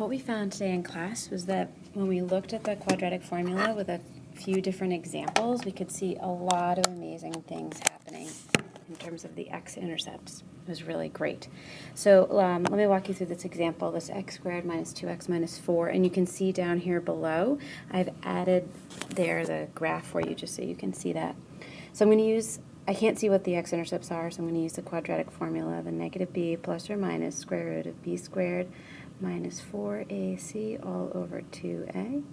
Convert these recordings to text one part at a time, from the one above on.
What we found today in class was that when we looked at the quadratic formula with a few different examples, we could see a lot of amazing things happening in terms of the x-intercepts. It was really great. So let me walk you through this example, this x squared minus 2x minus 4, and you can see down here below, I've added there the graph for you just so you can see that. So I'm going to use, I can't see what the x-intercepts are, so I'm going to use the quadratic formula, the negative b plus or minus square root of b squared minus 4ac all over 2a. I'm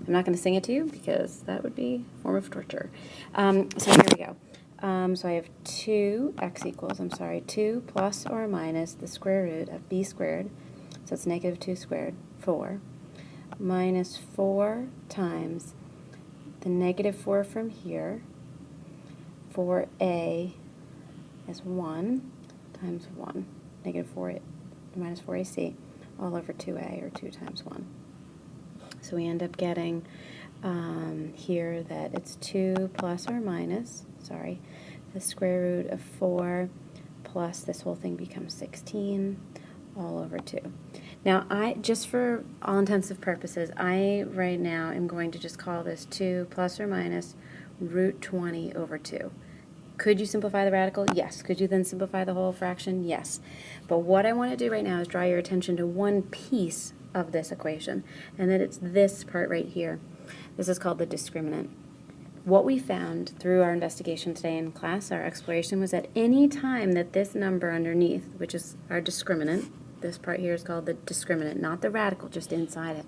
not going to sing it to you because that would be a form of torture. So here we go. So I have 2 plus or minus the square root of b squared, so it's negative 2 squared, 4, minus 4 times the negative 4 from here, 4a is 1 times 1, negative 4 minus 4ac, all over 2a, or 2 times 1. So we end up getting here that it's 2 plus or minus, the square root of 4 plus this whole thing becomes 16 all over 2. Now, just for all intensive purposes, I right now am going to just call this 2 plus or minus root 20 over 2. Could you simplify the radical? Yes. Could you then simplify the whole fraction? Yes. But what I want to do right now is draw your attention to one piece of this equation, and that it's this part right here. This is called the discriminant. What we found through our investigation today in class, our exploration, was that any time that this number underneath, which is our discriminant, this part here is called the discriminant, not the radical, just inside it.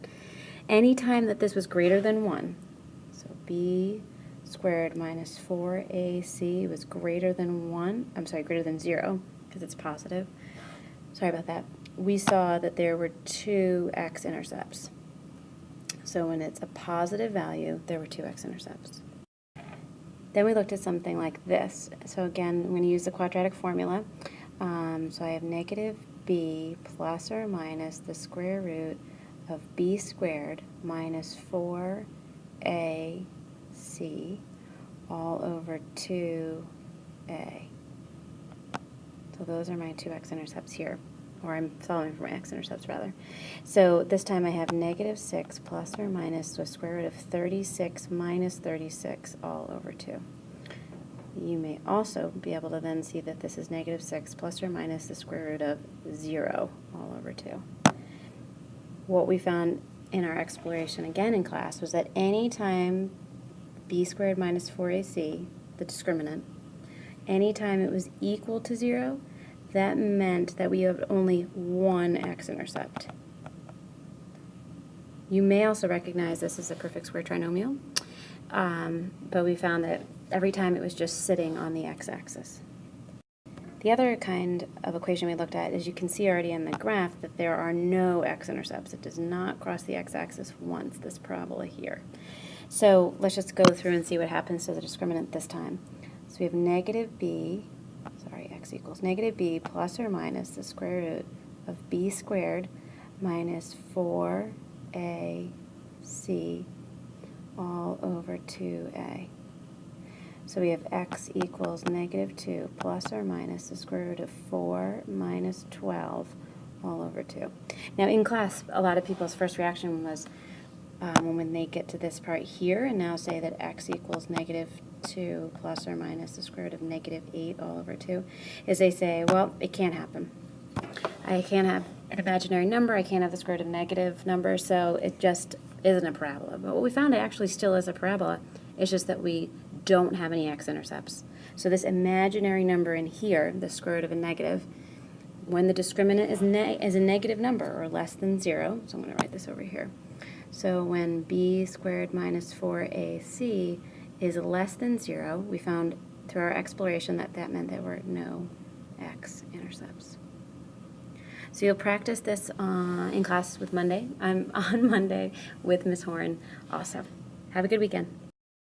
Any time that this was greater than 1, so b squared minus 4ac was greater than 0, because it's positive. Sorry about that. We saw that there were 2 x-intercepts. So when it's a positive value, there were 2 x-intercepts. Then we looked at something like this. So again, I'm going to use the quadratic formula. So I have negative b plus or minus the square root of b squared minus 4ac all over 2a. So those are my 2 x-intercepts here. Or I'm solving for my x-intercepts rather. So this time I have negative 6 plus or minus the square root of 36 minus 36 all over 2. You may also be able to then see that this is negative 6 plus or minus the square root of 0 all over 2. What we found in our exploration again in class was that any time b squared minus 4ac, the discriminant, any time it was equal to 0, that meant that we have only one x-intercept. You may also recognize this as a perfect square trinomial, but we found that every time it was just sitting on the x-axis. The other kind of equation we looked at is you can see already in the graph that there are no x-intercepts. It does not cross the x-axis once, this parabola here. So let's just go through and see what happens to the discriminant this time. So we have x equals negative b plus or minus the square root of b squared minus 4ac all over 2a. So we have x equals negative 2 plus or minus the square root of 4 minus 12 all over 2. Now in class, a lot of people's first reaction was when they get to this part here and now say that x equals negative 2 plus or minus the square root of negative 8 all over 2, is they say, well, it can't happen. I can't have an imaginary number, I can't have the square root of negative number, so it just isn't a parabola. But what we found, it actually still is a parabola. It's just that we don't have any x-intercepts. So this imaginary number in here, the square root of a negative, when the discriminant is a negative number or less than 0, so I'm going to write this over here. So when b squared minus 4ac is less than 0, we found through our exploration that that meant there were no x-intercepts. So you'll practice this in class with on Monday with Ms. Horn also. Have a good weekend.